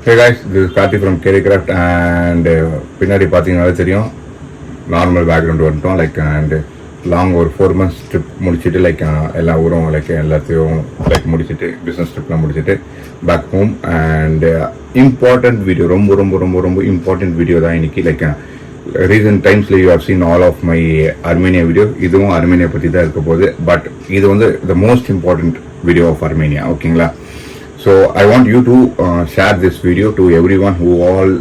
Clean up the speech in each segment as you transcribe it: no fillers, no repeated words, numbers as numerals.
Hey guys, this is Karthi from Kerrycraft and பின்னாடி பார்த்தீங்கன்னாலே தெரியும் நார்மல் பேக்ரவுண்ட் வந்துட்டோம் லைக் அண்ட் லாங் ஒரு 4 months ட்ரிப் முடிச்சுட்டு லைக் எல்லா ஊரும் லைக் எல்லாத்தையும் லைக் முடிச்சுட்டு பிஸ்னஸ் ட்ரிப்லாம் முடிச்சுட்டு back home and important video ரொம்ப ரொம்ப ரொம்ப ரொம்ப இம்பார்ட்டன்ட் வீடியோ தான் இன்னைக்கு லைக் ரீசன்ட் டைம்ஸில் you have seen all of my Armenia video இதுவும் அர்மேனியா பற்றி தான் இருக்க போகுது பட் இது வந்து the most important video of Armenia ஓகேங்களா. So I want you to share this video to everyone who all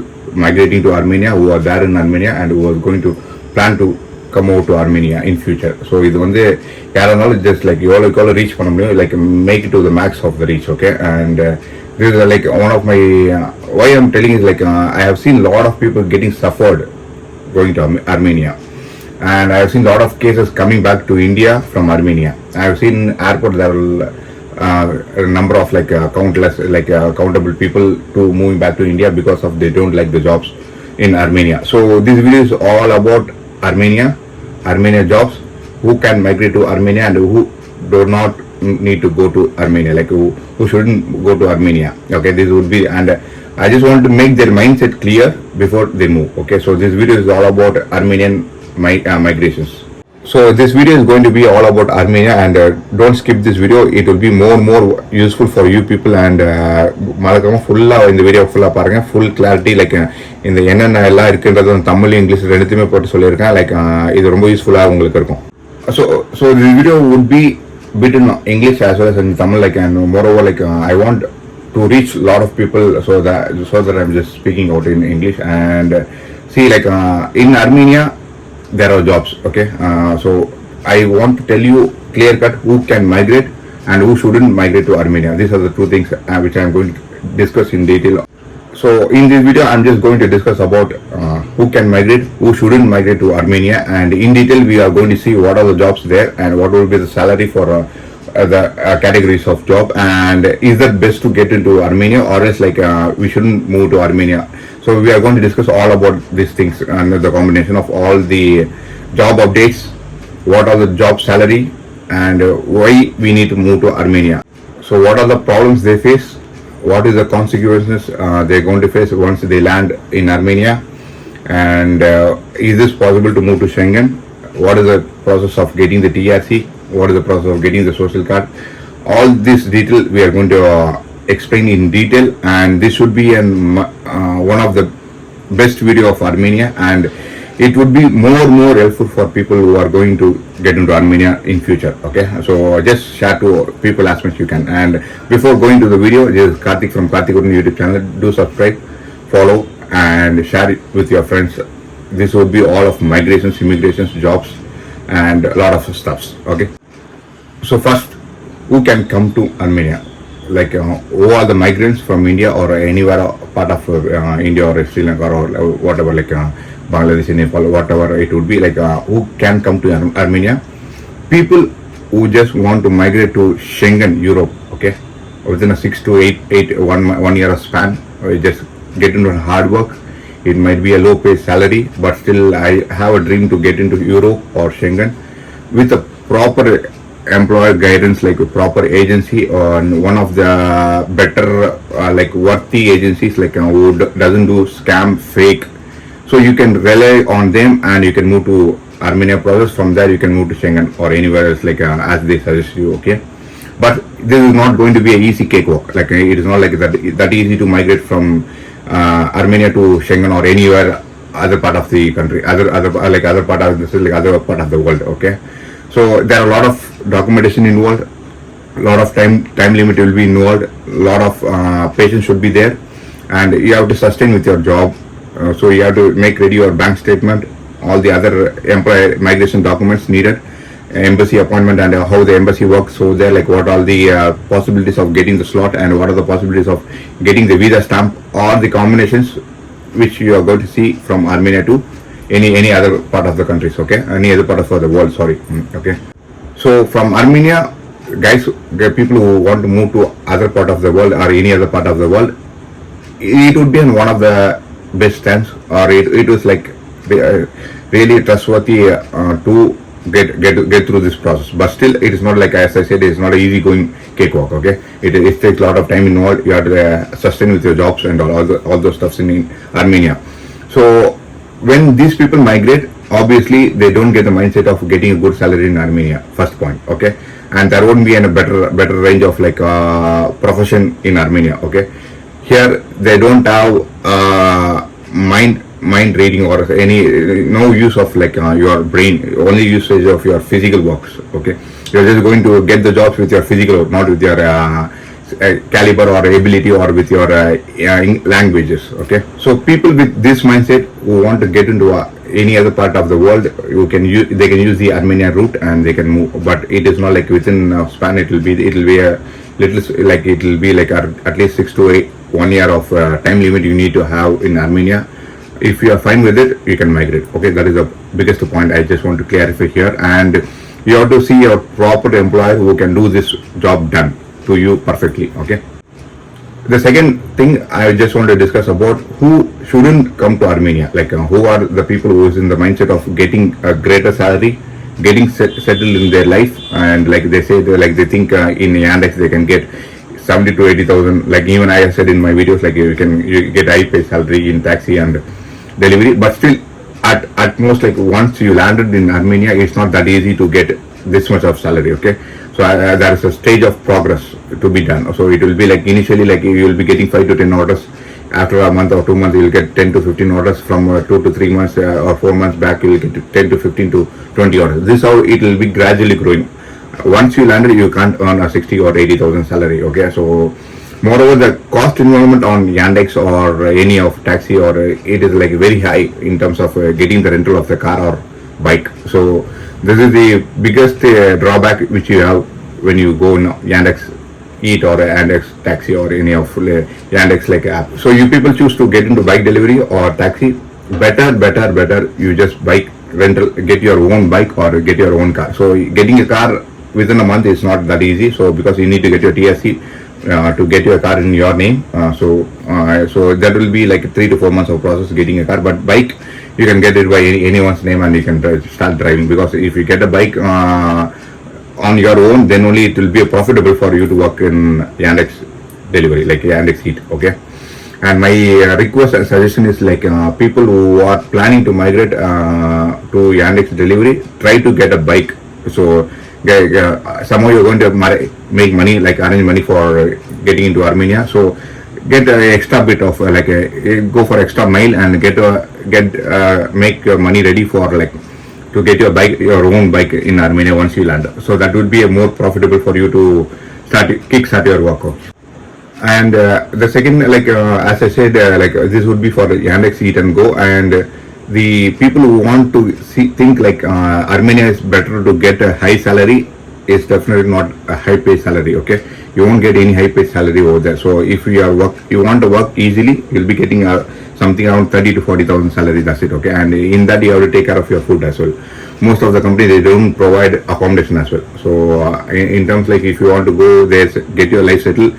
migrating to Armenia, who are there in Armenia and who are going to plan to come over to Armenia in future. So இது வந்து யாரானாலும் just like you all reach பண்ண முடியும் like make it to the max of the reach, okay. And this is like one of my why I'm telling is like I have seen lot of people getting suffered going to Armenia and I have seen lot of cases coming back to India from Armenia. I have seen airport there will a number of like countless like countable people to moving back to India because of they don't like the jobs in Armenia. So this video is all about Armenia jobs, who can migrate to Armenia and who do not need to go to Armenia, like who shouldn't go to Armenia. Okay, this would be, and I just want to make their mindset clear before they move. Okay, so this video is all about Armenian migrations. So this video is going to be all about Armenia and don't skip this video. It will be more useful for you people and மறக்காம ஃபுல்லா இந்த video ஃபுல்லா பாருங்க. Full clarity like இந்த என்னென்ன எல்லாம் இருக்குன்றது Tamil English ரெண்டுத்தையுமே போட்டு சொல்லியிருக்கேன். லைக் இது ரொம்ப யூஸ்ஃபுல்லாக உங்களுக்கு இருக்கும். So this video would be bit in English as well as in Tamil, like, and moreover like I want to reach a lot of people so that I'm just speaking out in English and see like in Armenia there are jobs, okay. So I want to tell you clear cut who can migrate and who shouldn't migrate to Armenia. These are the two things which I am going to discuss in detail. So in this video I'm just going to discuss about who can migrate, who shouldn't migrate to Armenia, and in detail we are going to see what are the jobs there and what will be the salary for the categories of job, and is that best to get into Armenia or else like we shouldn't move to Armenia. So we are going to discuss all about these things and the combination of all the job updates, what are the job salary and why we need to move to Armenia. So what are the problems they face, what is the consequences they're going to face once they land in Armenia, and is this possible to move to Schengen, what is the process of getting the TRC, what is the process of getting the social card. All this detail we are going to explain in detail, and this should be one of the best video of Armenia, and it would be more helpful for people who are going to get into Armenia in future, okay. So just share to people as much you can. And before going to the video, this is Karthik from Karthik YouTube channel. Do subscribe, follow and share it with your friends. This would be all of migrations, immigrations, jobs and a lot of stuffs, okay. So first, who can come to Armenia, like who are the migrants from India or anywhere part of India or Sri Lanka or whatever, like Bangladesh, Nepal, whatever it would be, like who can come to Armenia. People who just want to migrate to Schengen, Europe, okay, within a 6 to 8 one year span, just get into hard work. It might be a low pay salary, but still I have a dream to get into Europe or Schengen with a proper employer guidance, like a proper agency or one of the better like worthy agencies, like who doesn't do scam, fake. So you can rely on them and you can move to Armenia process. From there you can move to Schengen or anywhere else, like as they suggest you, okay. But this is not going to be a easy cakewalk. Like it is not like that easy to migrate from Armenia to Schengen or anywhere other part of the country, other part of this, like other part of the world, okay. So there are a lot of documentation involved, a lot of time limit will be involved, a lot of patience should be there, and you have to sustain with your job. So you have to make ready your bank statement, all the other employee migration documents needed, embassy appointment and how the embassy works. So there, like what are the possibilities of getting the slot and what are the possibilities of getting the visa stamp, or the combinations which you are going to see from Armenia to any other part of the countries, okay, any other part of the world, sorry, okay. So from Armenia, guys, people who want to move to other part of the world or any other part of the world, it would be in one of the best times, or it was like really trustworthy to get through this process. But still, it is not like, as I said, it's not an easy going cakewalk. Okay, it takes a lot of time involved. You have to sustain with your jobs and all those stuffs in Armenia. So when these people migrate, obviously they don't get the mindset of getting a good salary in Armenia. First point, okay, and there won't be a better range of like profession in Armenia. Okay, here they don't have mind reading or any no use of like your brain, only usage of your physical works. Okay, you're just going to get the jobs with your physical work, not with your caliber or ability or with your languages. Okay, so people with this mindset who want to get into any other part of the world, they can use the Armenia route and they can move. But it is not like within span. It will be a little like it will be like at least 6 to 8 1 year of time limit you need to have in Armenia. If you are fine with it, you can migrate. Okay, that is the biggest point I just want to clarify here. And you have to see a proper employer who can do this job done to you perfectly. Okay, the second thing I just want to discuss about who shouldn't come to Armenia, like who are the people who is in the mindset of getting a greater salary, getting settled in their life, and like they say, they think in Yandex they can get 70 to 80,000. Like even I said in my videos, like you get high pay salary in taxi and delivery, but still at most, like once you landed in Armenia, it's not that easy to get this much of salary. Okay, so there is a stage of progress to be done. So it will be like initially, like you will be getting 5 to 10 orders. After a month or 2 months, you will get 10 to 15 orders. From 2 to 3 months or 4 months back, you will get 10 to 15 to 20 orders. This is how it will be gradually growing. Once you landed, you can't earn a 60 or 80,000 salary. Okay, so moreover, the cost involvement on Yandex or any of taxi or it is like very high in terms of getting the rental of the car or bike. So this is the biggest drawback which you have when you go in Yandex Eat or Yandex Taxi or any of Yandex like app. So you people choose to get into bike delivery or taxi. Better you just bike rental, get your own bike or get your own car. So getting a car within a month is not that easy. So because you need to get your TSC to get your car in your name. So that will be like 3 to 4 months of process getting a car. But bike, you can get it by anyone's name and you can start driving. Because if you get a bike on your own, then only it will be profitable for you to work in Yandex delivery, like Yandex Eat. Okay. And my request and suggestion is like people who are planning to migrate to Yandex delivery, try to get a bike. So somehow you're going to make money, like arrange money for getting into Armenia. So get an extra bit of go for extra mile and make your money ready for like to get your own bike in Armenia once you land. So that would be a more profitable for you to kickstart your workout. And the second, as I said, this would be for Yandex Eat and Go. And the people who want to think like Armenia is better to get a high salary is definitely not a high pay salary. Okay, you won't get any high pay salary over there. So if you want to work easily, you'll be getting something around 30 to 40,000 salary. That's it. Okay, and in that you have to take care of your food as well. Most of the companies, they don't provide accommodation as well. So in terms like if you want to go there, get your life settled,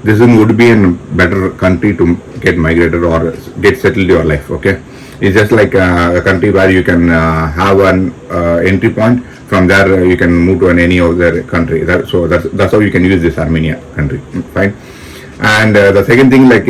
this would be a better country to get migrated or get settled your life. Okay, it's just like a country where you can have an entry point. From there you can move to any other country. So that's how you can use this Armenia country. Fine. And the second thing, like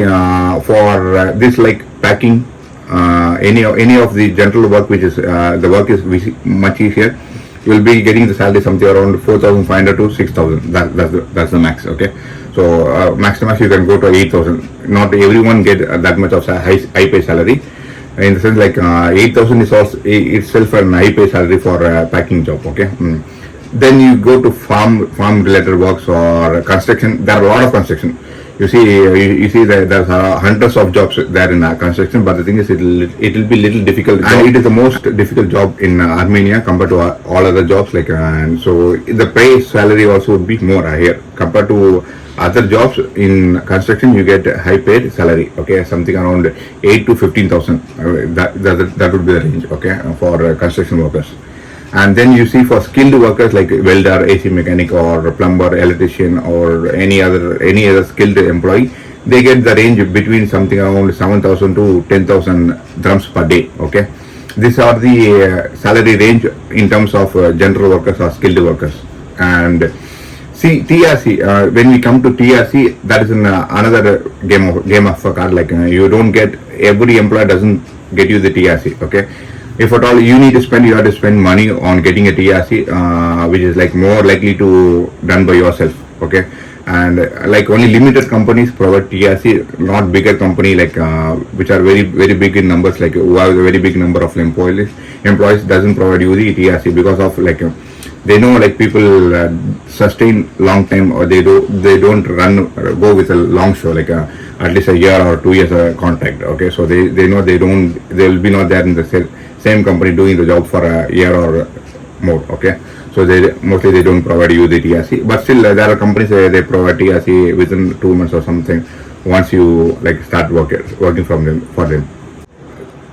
for this, like packing, any of the general work, which is the work is much easier. You will be getting the salary something around 4,500 to 6,000. That's the max. Okay. So max to max you can go to 8,000. Not everyone get that much of high pay salary. In the sense like 8,000 is also itself an high pay salary for a packing job. Okay. Then you go to farm related works or construction. There are a lot of construction. You see that there's hundreds of jobs there in construction, but the thing is it will be little difficult, and it is the most difficult job in Armenia compared to all other jobs. And so the pay salary also would be more here compared to other jobs. In construction you get high paid salary. Okay, something around 8 to 15,000. That would be the range. Okay, for construction workers. And then you see for skilled workers like welder, AC mechanic or plumber, electrician or any other skilled employee, they get the range between something around 7,000 to 10,000 drums per day. Okay, these are the salary range in terms of general workers or skilled workers. And see, TRC, when we come to TRC, that is another game of a card. Like you don't get, every employer doesn't get you the TRC. Okay, if at all you need to spend, you have to spend money on getting a TRC, which is like more likely to done by yourself. Okay, and like only limited companies provide TRC, not bigger company like which are very big in numbers, like who have a very big number of employees doesn't provide you the TRC because of like they know like people sustain long time, or they don't go with a long show like at least a year or 2 years contract. Okay, so they know they will be not there in the same company doing the job for a year or more. Okay, so they mostly don't provide you the TRC, but still there are companies they provide TRC within 2 months or something once you like start working for them.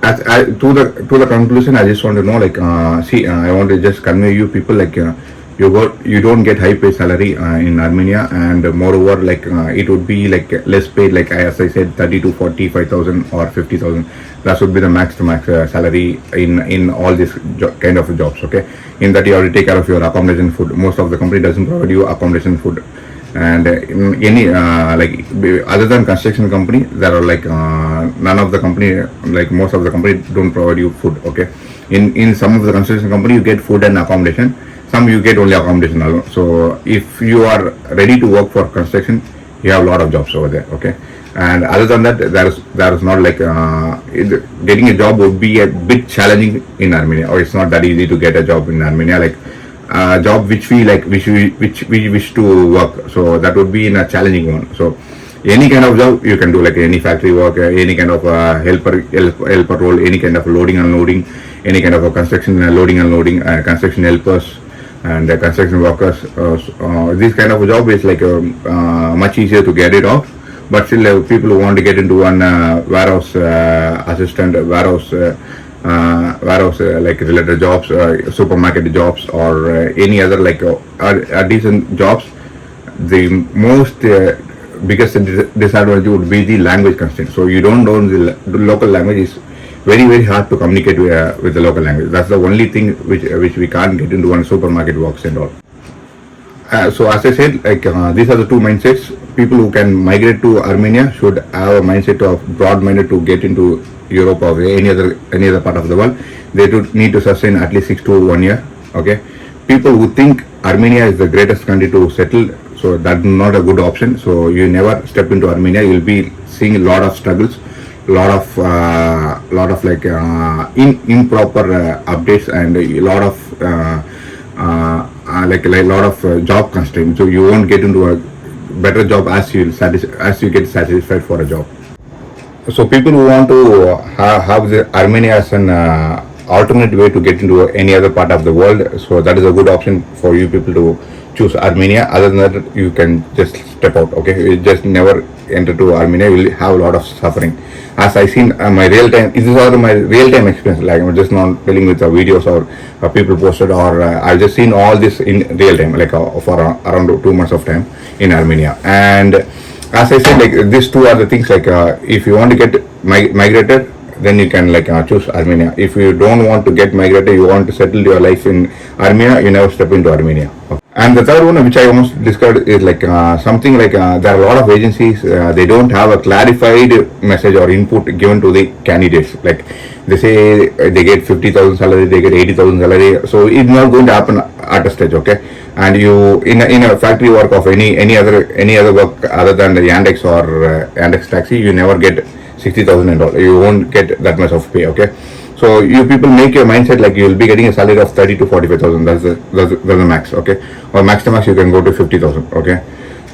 To the conclusion, I just want to know like I want to just convey you people like you don't get high pay salary in Armenia, and moreover like it would be like less paid, like as I said 30 to 45,000 or 50,000. That would be the max to max salary in all these kind of jobs. Okay, in that you have to take care of your accommodation, food. Most of the company doesn't provide you accommodation, food, and in any like other than construction company, there are like none of the company, like most of the company don't provide you food. Okay, in some of the construction company you get food and accommodation, some you get only accommodation alone. So if you are ready to work for construction, you have a lot of jobs over there. Okay, and other than that, there is not like getting a job would be a bit challenging in Armenia, or it's not that easy to get a job in Armenia, like job which we like, which we wish to work. So that would be in a challenging one. So any kind of job you can do, like any factory work, any kind of helper role, any kind of loading unloading, any kind of a construction loading unloading, construction helpers and construction workers. This kind of a job is like much easier to get it off. But still people who want to get into one warehouse assistant, warehouse like related jobs, supermarket jobs, or any other like decent jobs, the most biggest disadvantage would be the language constraint. So you don't know the local language, is very hard to communicate with the local language. That's the only thing which we can't get into one supermarket works and all. So as I said, like these are the two mindsets. People who can migrate to Armenia should have a mindset of broad-minded to get into Europe or any other part of the world. They do need to sustain at least 6 to 1 year. Okay, people who think Armenia is the greatest country to settle, so that's not a good option. So you never step into Armenia, you'll be seeing a lot of struggles, lot of like improper updates, and a lot of like a lot of job constraints. So you won't get into a better job as you get satisfied for a job. So people who want to have the Armenia as an alternate way to get into any other part of the world, so that is a good option for you people to choose Armenia. Other than that, you can just step out. Okay, you just never enter to Armenia, you will have a lot of suffering. As I seen my real time, this is all my real time experience. Like I'm just not telling with the videos or people posted, or I've just seen all this in real time, like for around 2 months of time in Armenia. And as I said, like these two are the things. Like if you want to get migrated, then you can like choose Armenia. If you don't want to get migrated, you want to settle your life in Armenia, you never step into Armenia. Okay. And the third one which I almost discovered is like something like there are a lot of agencies, they don't have a clarified message or input given to the candidates. Like they say they get 50,000 salary, they get 80,000 salary, so it's not going to happen at a stage. Okay, and you in a factory work of any other work other than the Yandex or Yandex taxi, you never get 60,000 and all. You won't get that much of pay. Okay, so you people make your mindset like you will be getting a salary of 30 to 45,000. That's the max. Okay, or max to max you can go to 50,000. Okay,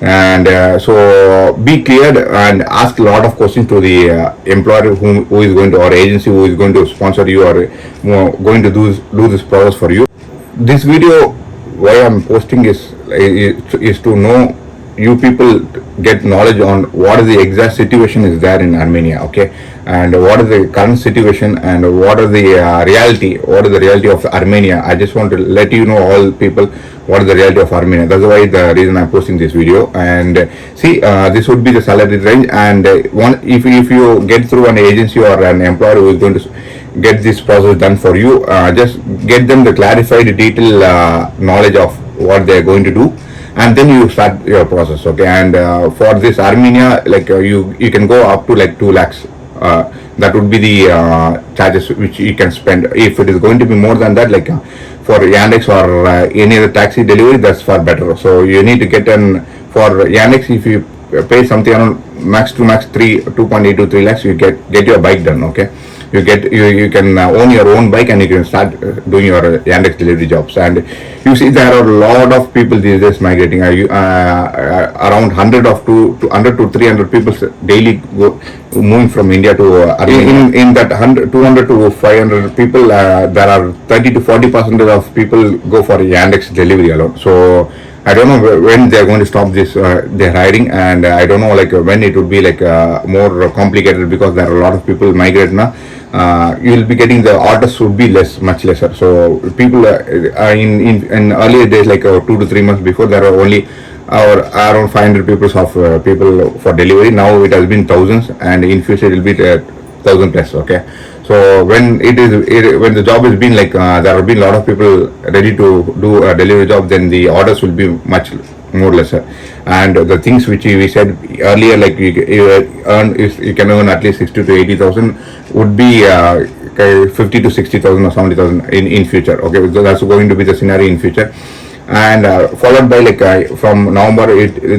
and so be cleared and ask a lot of questions to the employer who is going to, or agency who is going to sponsor you, or going to do this process for you. This video why I'm posting is to know you people get knowledge on what is the exact situation is there in Armenia. Okay, and what is the current situation, and what is the reality of Armenia. I just want to let you know, all people, what is the reality of Armenia. That's why the reason I'm posting this video. And see, this would be the salary range, and if you get through an agency or an employer who is going to get this process done for you. Just get them the clarified detailed knowledge of what they are going to do, and then you start your process. Okay, and for this Armenia, like you can go up to like 2 lakhs. That would be the charges which you can spend. If it is going to be more than that, like for Yandex or any other taxi delivery, that's far better. So you need to get an, for Yandex, if you pay something around max to max 2.8 to 3 lakhs, you get your bike done. Okay, you can own your own bike, and you can start doing your Yandex delivery jobs. And you see there are a lot of people these days migrating. Around 100 to 300 people daily moving from India to in that 200 to 500 people, there are 30 to 40% of people go for Yandex delivery alone. So I don't know when they are going to stop this their hiring, and I don't know like when it would be like more complicated, because there are a lot of people migrate now. You will be getting the orders would be much lesser. So people in earlier days, like 2 to 3 months before, there were only around 500 people for delivery. Now it has been thousands, and in future it will be 1,000 plus. Okay, so when when the job has been like there have been a lot of people ready to do a delivery job, then the orders will be much more lesser. And the things which we said earlier, like you can earn at least 60 to 80,000, would be 50 to 60,000 or 70,000 in future. Okay, so that's going to be the scenario in future. And followed by like from November,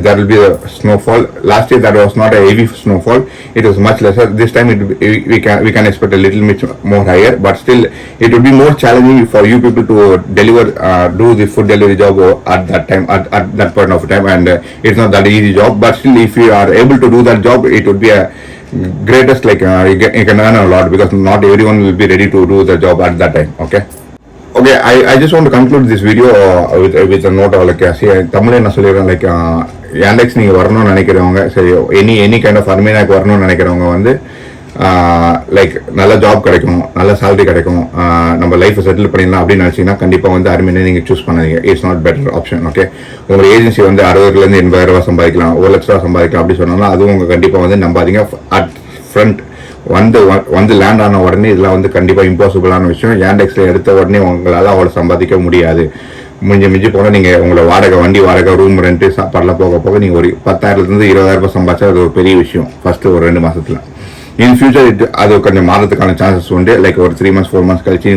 there will be a snowfall. Last year that was not a heavy snowfall; it was much lesser. This time we can expect a little bit more higher, but still it would be more challenging for you people to deliver do the food delivery job at that time, at that point of time, and it's not that easy job. But still, if you are able to do that job, it would be a greatest, like you can earn a lot, because not everyone will be ready to do the job at that time. Okay, I just want to conclude this video with a note of like Tamil என்ன சொல்லிடுறேன், like Yandex நீங்கள் வரணும்னு நினைக்கிறவங்க, சரி any kind of அர்மேனியாவுக்கு வரணும்னு நினைக்கிறவங்க வந்து like நல்ல ஜாப் கிடைக்கும், நல்ல சேலரி கிடைக்கும், நம்ம லைஃப்பை செட்டில் பண்ணிடலாம் அப்படின்னு நினச்சிங்கன்னா கண்டிப்பாக வந்து அர்மேனியா நீங்கள் சூஸ் பண்ணாதீங்க. It's not better option. Okay, உங்கள் ஏஜென்சி வந்து 60,000 80,000 ரூபா சம்பாதிக்கலாம், 1,00,000 ரூபா சம்பாதிக்கலாம் அப்படி சொன்னாலும் அதுவும் உங்கள் கண்டிப்பாக வந்து நம்பாதீங்க. அட் ஃப்ரண்ட் வந்து லேண்ட் ஆன உடனே இதெல்லாம் வந்து கண்டிப்பாக இம்பாசிபிளான விஷயம். Yandexல எடுத்த உடனே உங்களால் அவ்வளோ சம்பாதிக்க முடியாது. மிஞ்சி போனால் நீங்கள் உங்களை வண்டி வாடகை, ரூம் ரெண்ட்டு, சாப்பாடெலாம் போக நீங்கள் ஒரு 10,000 20,000 ரூபாய் சம்பாதிச்சா அது ஒரு பெரிய விஷயம் ஃபஸ்ட்டு ஒரு 2 மாதத்தில். இன் ஃபியூச்சர் அது கொஞ்சம் மாறதுக்கான சான்சஸ் உண்டு. லைக் ஒரு 3 months 4 months கழிச்சு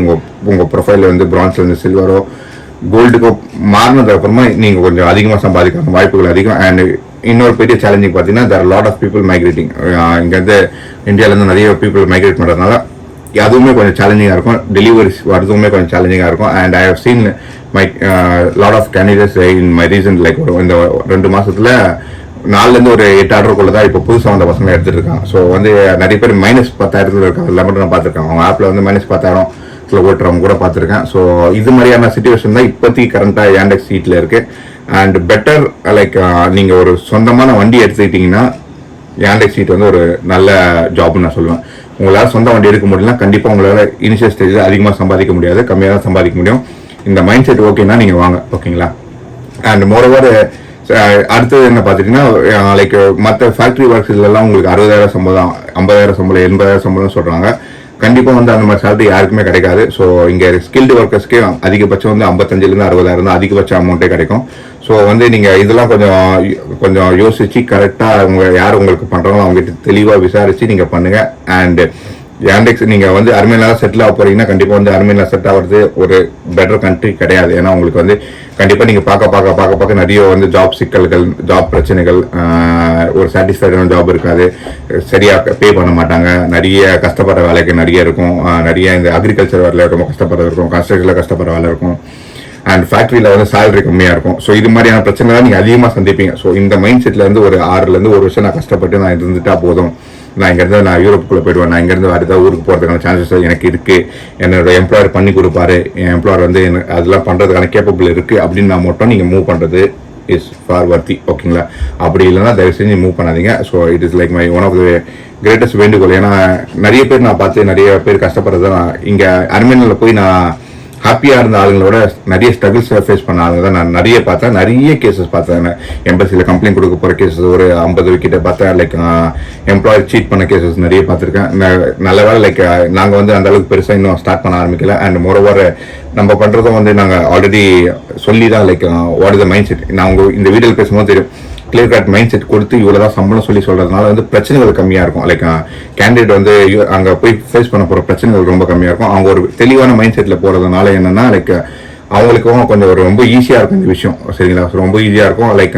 உங்கள் ப்ரொஃபைலில் வந்து பிரான்ஸ்லேருந்து சில்வரோ கோல்டுக்கோ மாறினதுக்கு அப்புறமா நீங்கள் கொஞ்சம் அதிகமாக சம்பாதிக்கிற வாய்ப்புகள் அதிகம். அண்ட் இன்னொரு பெரிய சேலஞ்சிங் பார்த்தீங்கன்னா there are lot of people migrating. இங்கேருந்து இந்தியாவிலேருந்து நிறைய பீப்புள் மைக்ரேட் பண்ணுறதுனால அதுவுமே கொஞ்சம் சேலஞ்சிங்காக இருக்கும். டெலிவரிஸ் வரதுமே கொஞ்சம் சேலஞ்சிங்காக இருக்கும். And I have seen my lot of candidates in my recent, like இந்த 2 மாதத்தில் 4லேருந்து ஒரு 8 ஆர்டருக்குள்ள தான் இப்போ புதுசாக வந்த பசங்க எடுத்துகிட்டு இருக்காங்க. ஸோ வந்து நிறைய பேர் -10,000 இருக்காங்க. அதில் மட்டும் நான் பார்த்துருக்கேன். அவங்க ஆப்பில் வந்து -10,000 ஓட்டுறவங்க கூட பார்த்துருக்கேன். ஸோ இது மாதிரியான சிச்சுவேஷன் தான் இப்போதைக்கு கரண்ட்டாக Yandex சீட்டில் இருக்குது. அண்ட் பெட்டர் லைக் நீங்கள் ஒரு சொந்தமான வண்டி எடுத்துக்கிட்டிங்கன்னா Yandex சீட் வந்து ஒரு நல்ல ஜாப்னு நான் சொல்லுவேன். உங்களால் சொந்த வண்டி எடுக்க முடியலன்னா கண்டிப்பாக உங்களால் இனிஷியல் ஸ்டேஜில் அதிகமாக சம்பாதிக்க முடியாது, கம்மியாக தான் சம்பாதிக்க முடியும். இந்த மைண்ட் செட் ஓகேன்னா நீங்கள் வாங்க. ஓகேங்களா? அண்ட் மோரோவர் அடுத்தது என்ன பார்த்துட்டிங்கன்னா, லைக் மற்ற ஃபேக்ட்ரி ஒர்க்ஸ் இதெல்லாம் உங்களுக்கு 60,000 சம்பளம், 50,000 சம்பளம், 80,000 சம்பளம் சொல்கிறாங்க. கண்டிப்பாக வந்து அந்த மாதிரி சேலரி யாருக்குமே கிடைக்காது. ஸோ இங்கே ஸ்கில்டு ஒர்க்கர்ஸ்க்கே அதிகபட்சம் வந்து 55,000 60,000 தான் அதிகபட்ச அமௌண்ட்டே கிடைக்கும். ஸோ வந்து நீங்கள் இதெல்லாம் கொஞ்சம் யோசிச்சு கரெக்டாக யார் உங்களுக்கு பண்ணுறாங்களோ அவங்ககிட்ட தெளிவாக விசாரித்து நீங்கள் பண்ணுங்கள். அண்ட் Yandex நீங்கள் வந்து அர்மேனியா செட்டில் ஆக போகிறீங்கன்னா கண்டிப்பாக வந்து அர்மேனியா செட் ஆகிறது ஒரு பெட்டர் கண்ட்ரி கிடையாது. ஏன்னா உங்களுக்கு வந்து கண்டிப்பாக நீங்கள் பார்க்க நிறைய வந்து ஜாப் சிக்கல்கள், ஜாப் பிரச்சனைகள், ஒரு சாட்டிஸ்ஃபைடான ஜாப் இருக்காது, சரியாக பே பண்ண மாட்டாங்க, நிறைய கஷ்டப்படுற வேலைக்கு நிறைய இருக்கும், நிறைய இந்த அக்ரிகல்ச்சர் வேலையில் ரொம்ப கஷ்டப்படுறது இருக்கும், கன்ஸ்ட்ரக்ஷனில் கஷ்டப்படுற வேலை இருக்கும், அண்ட் ஃபேக்ட்ரியில் வந்து சேலரி கம்மியாக இருக்கும். ஸோ இது மாதிரியான பிரச்சனை தான் நீங்கள் அதிகமாக சந்திப்பீங்க. ஸோ இந்த மைண்ட் செட்டில் இருந்து ஒரு 6லேருந்து 1 வருஷம் நான் கஷ்டப்பட்டு நான் இருந்துட்டா போதும், நான் இங்கேருந்து நான் யூரோப்புக்குள்ளே போயிடுவேன், நான் இங்கேருந்து வேறு ஏதாவது ஊருக்கு போகிறதுக்கான சான்சஸ் எனக்கு இருக்குது, என்னோட எம்ப்ளாயர் பண்ணி கொடுப்பாரு, என் எம்ப்ளாயர் வந்து அதெல்லாம் பண்ணுறதுக்கான கேப்பபிள் இருக்குது அப்படின்னு நான் மட்டும் நீங்கள் மூவ் பண்ணுறது இஸ் ஃபார் வர்த்தி. ஓகேங்களா? அப்படி இல்லைன்னா தயவு செஞ்சு மூவ் பண்ணாதீங்க. So it is like my one of the greatest வேண்டுகோள். ஏன்னா நிறைய பேர் நான் பார்த்து நிறைய பேர் கஷ்டப்படுறது தான். இங்கே அர்மேனியாவில் போய் நான் ஹாப்பியாக இருந்த ஆளுங்களோட நிறைய ஸ்ட்ரகிள்ஸ் ஃபேஸ் பண்ண ஆளுங்க தான் நான் நிறைய பார்த்தேன். நிறைய கேசஸ் பார்த்தேன். எம்பசியில் கம்ப்ளைண்ட் கொடுக்க போகிற கேசஸ் ஒரு 50 கிட்ட பார்த்தேன். லைக் எம்ப்ளாயர் சீட் பண்ண கேசஸ் நிறைய பார்த்துருக்கேன். நல்ல வேலை லைக் நாங்கள் வந்து அந்த அளவுக்கு பெருசாக இன்னும் ஸ்டார்ட் பண்ண ஆரம்பிக்கல. அண்ட் மோரோவர் நம்ம பண்ணுறதும் வந்து நாங்கள் ஆல்ரெடி சொல்லி தான் like what is the mind set. நான் உங்கள் இந்த வீடியோவில் பேசும்போது தெரியும், கிளியர் கட் மைண்ட் செட் கொடுத்து இவ்வளோதான் சம்பளம் சொல்கிறதுனால வந்து பிரச்சனைகள் கம்மியாக இருக்கும். லைக் கேண்டிடேட் வந்து அங்கே போய் ஃபேஸ் பண்ண போகிற பிரச்சனைகள் ரொம்ப கம்மியாக இருக்கும். அவங்க ஒரு தெளிவான மைண்ட் செட்டில் போகிறதுனால என்னென்னா லைக் அவங்களுக்கும் கொஞ்சம் ஒரு ரொம்ப ஈஸியாக இருக்கும் இந்த விஷயம். சரிங்களா? ரொம்ப ஈஸியாக இருக்கும். லைக்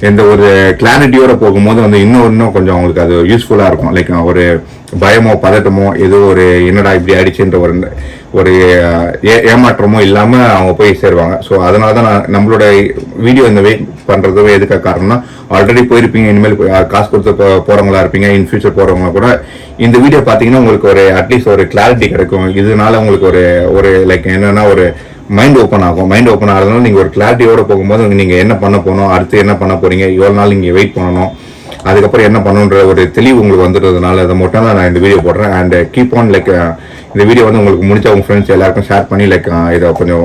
எந்த ஒரு கிளாரிட்டியோட போகும்போது வந்து இன்னும் கொஞ்சம் அவங்களுக்கு அது யூஸ்ஃபுல்லாக இருக்கும். லைக் ஒரு பயமோ பதட்டமோ ஏதோ ஒரு என்னடா இப்படி ஆயிடுச்சுன்ற ஒரு ஏமாற்றமோ இல்லாமல் அவங்க போய் சேருவாங்க. ஸோ அதனால தான் நான் நம்மளோட வீடியோ இந்த வெயிட் பண்ணுறது எதுக்காக காரணம்னா, ஆல்ரெடி போயிருப்பீங்க, இனிமேல் காசு கொடுத்து போகிறவங்களா இருப்பீங்க, இன் ஃபியூச்சர் போகிறவங்க கூட இந்த வீடியோ பார்த்தீங்கன்னா உங்களுக்கு ஒரு அட்லீஸ்ட் ஒரு கிளாரிட்டி கிடைக்கும். இதனால உங்களுக்கு ஒரு லைக் என்னன்னா ஒரு மைண்ட் ஓப்பன் ஆகும். மைண்ட் ஓப்பன் ஆகிறதுனால நீங்கள் ஒரு கிளாரிட்டியோட போகும்போது நீங்கள் என்ன பண்ண போகணும், அடுத்து என்ன பண்ண போகிறீங்க, எவ்வளோ நாள் நீங்கள் வெயிட் பண்ணணும், அதுக்கப்புறம் என்ன பண்ணுன்ற ஒரு தெளிவு உங்களுக்கு வந்துடுறதுனால அதை மட்டும் தான் நான் இந்த வீடியோ போடுறேன். அண்ட் கீப் ஆன் லைக் இந்த வீடியோ வந்து உங்களுக்கு முடிச்ச உங்கள் ஃப்ரெண்ட்ஸ் எல்லாருக்கும் ஷேர் பண்ணி லைக் இதை கொஞ்சம்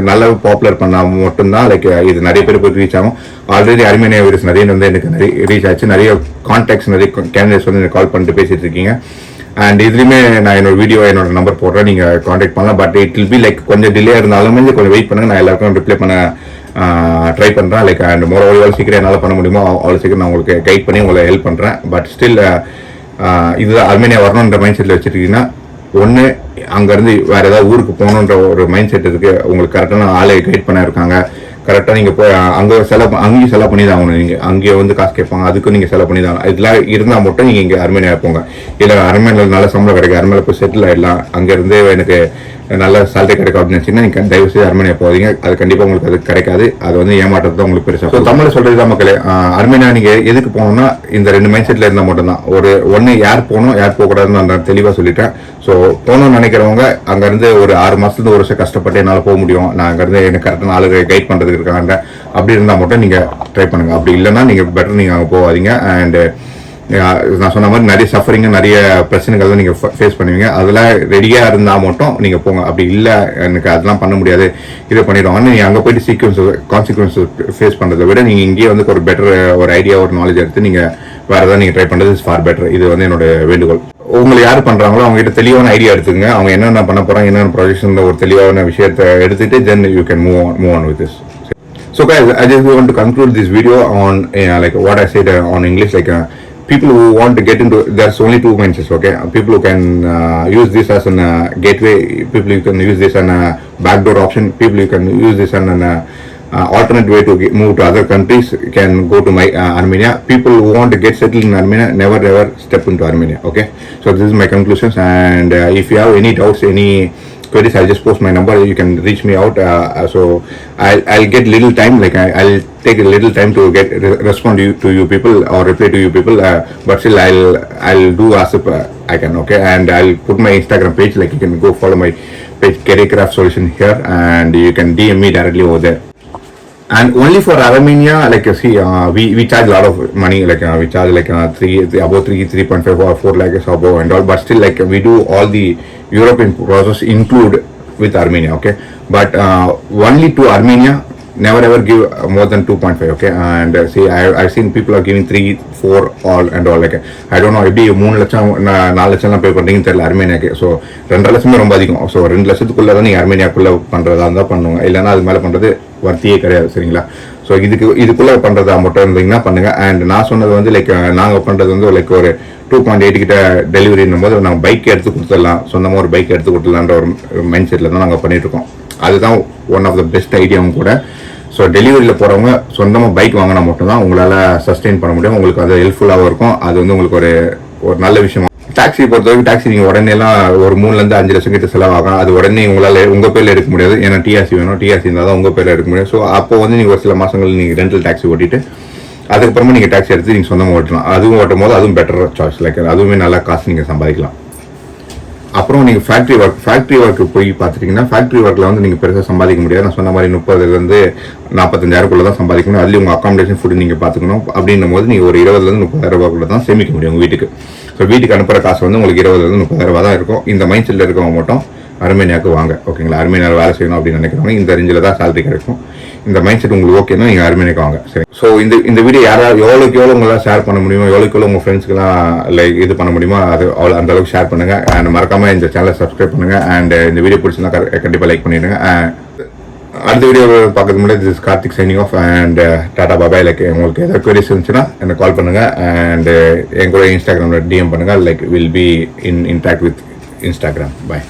நல்லா பாப்புலர் பண்ணால் மட்டும்தான் லைக் இது நிறைய பேர் போய் ரீச் ஆகும். ஆல்ரெடி அர்மேனியா வீடியோஸ் நிறைய வந்து எனக்கு நிறைய ரீச் ஆச்சு. நிறைய கான்டாக்ட்ஸ் நிறைய கேண்டிடேட்ஸ் வந்து எனக்கு கால் பண்ணிட்டு பேசிட்டு இருக்கீங்க. அண்ட் இதுலையுமே நான் என்னோட நம்பர் போடுறேன், நீங்கள் காண்டாக்ட் பண்ணலாம். But it will be like கொஞ்சம் டிலே இருந்தாலுமே கொஞ்சம் வெயிட் பண்ணுங்க. நான் எல்லாருக்கும் ரிப்ளை பண்ண ட்ரை பண்ணுறேன். லைக் அண்ட் எவ்வளோ சீக்கிரம் என்னால் பண்ண முடியுமோ அவ்வளோ சீக்கிரம் நான் உங்களுக்கு கைட் பண்ணி உங்களை ஹெல்ப் பண்ணுறேன். பட் ஸ்டில் இதுதான் அர்மேனியா வரணுன்ற மைண்ட் செட்டில் வச்சுருக்கீங்கன்னா, ஒன்று அங்கேருந்து வேறு ஏதாவது ஊருக்கு போகணுன்ற ஒரு மைண்ட் செட் இருக்குது. உங்களுக்கு கரெக்டான ஆளை கைட் பண்ண இருக்காங்க. கரெக்டாக நீங்கள் போய் அங்கேயும் செலவு பண்ணி தான் ஆகணும். நீங்கள் அங்கேயே வந்து காசு கேட்பாங்க, அதுக்கும் நீங்கள் செலவு பண்ணி தான் ஆகணும். இதெல்லாம் இருந்தால் மட்டும் நீங்கள் இங்கே அர்மேனியா போங்க. இல்லை அர்மேனியாவில் நல்ல சம்பளம் கிடைக்கும், அர்மேனியா போய் செட்டில் ஆகிடலாம், அங்கேருந்து எனக்கு நல்ல சேலரி கிடைக்கும் அப்படின்னு நினச்சிங்கன்னா நீங்கள் தயவு செய்து அர்மேனியா போவீங்க. அது கண்டிப்பாக உங்களுக்கு அது கிடைக்காது. அது வந்து ஏமாற்றது தான் உங்களுக்கு பெருசாக. ஸோ தமிழ் சொல்கிறது தான் மக்களே, அர்மேனியா நீங்கள் எதுக்கு போகணும்னா இந்த 2 மைண்ட் செட்டில் இருந்தால் மட்டும்தான். ஒன்று யார் போகணும் யார் போகக்கூடாதுன்னு நான் தெளிவாக சொல்லிட்டேன். ஸோ போகணும்னு நினைக்கிறவங்க அங்கேருந்து ஒரு 6 மாதத்துலேருந்து 1 வருஷம் கஷ்டப்பட்டு என்னால் போக முடியும், நான் அங்கேருந்து எனக்கு கரெக்டான ஆளுங்க கைட் பண்ணுறதுக்கு இருக்காங்க, அப்படி இருந்தால் மட்டும் நீங்கள் ட்ரை பண்ணுங்கள். அப்படி இல்லைன்னா நீங்கள் பெட்டர் நீங்கள் அங்கே போகாதீங்க. அண்டு நான் சொன்ன மாதிரி நிறைய சஃபரிங்க நிறைய பிரச்சனைகள் தான் நீங்கள் ஃபேஸ் பண்ணுவீங்க. அதெல்லாம் ரெடியாக இருந்தால் மட்டும் நீங்கள் போங்க. அப்படி இல்லை எனக்கு அதெல்லாம் பண்ண முடியாது இதை பண்ணிடுவாங்க, ஆனால் நீங்கள் அங்கே போயிட்டு கான்சிக்வன்ஸஸ் ஃபேஸ் பண்ணுறதை விட நீங்கள் இங்கேயே வந்து ஒரு பெட்டர் ஒரு ஐடியா ஒரு நாலேஜ் எடுத்து நீங்கள் வேறு ஏதாவது நீங்கள் ட்ரை பண்ணுறது இஸ் ஃபார் பெட்டர். இது வந்து என்னோட வேண்டுகோள். உங்களை யார் பண்ணுறாங்களோ அவங்ககிட்ட தெளிவான ஐடியா எடுத்துங்க. அவங்க என்னென்ன பண்ண போகிறாங்க, என்னென்ன ப்ரொஜெக்ஷன் ஒரு தெளிவான விஷயத்தை எடுத்துகிட்டு then you can move on with this. So guys, I just want to conclude this video on like what I said on English, like people who want to get into, there's only 2 mindsets, okay? People who can use this as a gateway, people who can use this as a backdoor option, people who can use this as an alternate way to move to other countries can go to Armenia. People who want to get settled in Armenia never ever step into Armenia, okay? So this is my conclusions. And if you have any doubts, any queries, I'll just post my number, you can reach me out. So I'll get little time, like I'll take a little time to respond to you people or reply to you people, but still I'll do as if I can, okay? And I'll put my Instagram page, like you can go follow my page, Career Craft Solution here, and you can DM me directly over there. And only for Armenia, like you see, we charge a lot of money, like we charge like about 3.5 or 4 lakhs above and all, but still like we do all the European process include with Armenia, okay? But only to Armenia, never ever give more than 2.5, okay? And see, I've seen people are giving 3, 4 all and all, like I don't know, எப்படி 3 லட்சம் 4 லட்சம்லாம் பே பண்ணுறீங்கன்னு தெரியல அர்மேனியாக்கு. So 2 லட்சமே ரொம்ப அதிகம். So 2 லட்சத்துக்குள்ளே தான் நீங்கள் அர்மேனியாக்குள்ளே பண்ணுறதா இருந்தால் பண்ணுவாங்க, இல்லைன்னா அது மேலே பண்ணுறது வர்த்தியே கிடையாது. சரிங்களா? ஸோ இதுக்குள்ளே பண்ணுறதா மட்டும் இருந்தீங்கன்னா பண்ணுங்கள். அண்ட் நான் சொன்னது வந்து லைக் நாங்கள் பண்ணுறது வந்து லைக் ஒரு 2.8 கிட்ட டெலிவரின்னும் போது நாங்கள் பைக் எடுத்து கொடுத்துடலாம், சொந்தமாக ஒரு பைக் எடுத்து கொடுத்துடலான்ற ஒரு மைண்ட் செட்டில் தான் நாங்கள் பண்ணிகிட்ருக்கோம். அதுதான் ஒன் ஆஃப் த பெஸ்ட் ஐடியாவும் கூட. ஸோ டெலிவரியில் போகிறவங்க சொந்தமாக பைக் வாங்கினா மட்டும்தான் உங்களால் சஸ்டெயின் பண்ண முடியும். உங்களுக்கு அது ஹெல்ப்ஃபுல்லாகவும் இருக்கும். அது வந்து உங்களுக்கு ஒரு நல்ல விஷயம். டாக்ஸி பொறுத்தவரைக்கும் டாக்ஸி நீங்கள் உடனேலாம் ஒரு 3 to 5 லட்சம் கிட்ட செலவாகும். அது உடனே உங்களால் உங்கள் பேரில் எடுக்க முடியாது, ஏன்னா டிஆர்சி வேணும். டிஆர்சி இருந்தால் தான் உங்கள் பேரில் எடுக்க முடியும். ஸோ அப்போ வந்து நீங்கள் ஒரு சில மாதங்கள் நீங்கள் ரெண்டல் டாக்ஸி ஓட்டிட்டு அதுக்கப்புறமா நீங்கள் டாக்ஸி எடுத்து நீங்கள் சொந்தமாக ஓட்டலாம். அதுவும் ஓட்டும் போது அதுவும் பெட்டர் சாய்ஸ், லைக் அதுவுமே நல்லா காசு நீங்கள் சம்பாதிக்கலாம். அப்புறம் நீங்கள் ஃபேக்ட்ரி ஒர்க்கு போய் பார்த்துட்டிங்கன்னா ஃபேக்ட்ரி ஒர்க்கில் வந்து நீங்கள் பெருசாக சம்பாதிக்க முடியாது. நான் சொன்ன மாதிரி 30 45,000 தான் சம்பாதிக்கணும். அதுலேயும் உங்கள் அக்காமடேஷன் ஃபுட் நீங்கள் பார்த்துக்கணும். அப்படின்னும் போது நீங்கள் ஒரு 20,000 30,000 தான் சேமிக்க முடியும் உங்கள் வீட்டுக்கு. ஸோ வீட்டுக்கு அனுப்புகிற காசு வந்து உங்களுக்கு 20,000 30,000 தான் இருக்கும். இந்த மைண்ட் செட்டில் இருக்கவங்க மட்டும் அர்மேனியாவுக்கு வாங்க. ஓகேங்களா? அர்மேனியாவில் வேலை செய்யணும் அப்படின்னு நினைக்கிறவங்க இந்த ரேஞ்சில் தான் சேலரி கிடைக்கும். இந்த மைண்ட் செட் உங்களுக்கு ஓகேன்னா நீங்கள் அர்மேனியாவுக்கு வாங்க. சரி. ஸோ இந்த வீடியோ யாராவது எவ்வளோக்கு உங்களால் ஷேர் பண்ண முடியுமோ, எவ்வளோக்கு உங்கள் ஃப்ரெண்ட்ஸ்க்குலாம் லைக் இது பண்ண முடியுமோ அது அவ்வளோ அந்த அளவுக்கு ஷேர் பண்ணுங்கள். அண்ட் மறக்காமல் இந்த சேனலை சப்ஸ்கிரைப் பண்ணுங்கள். அண்ட் இந்த வீடியோ பிடிச்சிருந்தா கண்டிப்பாக லைக் பண்ணிடுங்க. அடுத்த வீடியோ பார்க்கறதுக்கு முன்னாடி this Karthik signing off and tata bye bye. Like உங்களுக்கு ஏதாவது queries இருந்துச்சுன்னா எனக்கு கால் பண்ணுங்கள். அண்ட் என் கூட இன்ஸ்டாகிராமில் DM பண்ணுங்கள். Like will be intact with Instagram. Bye.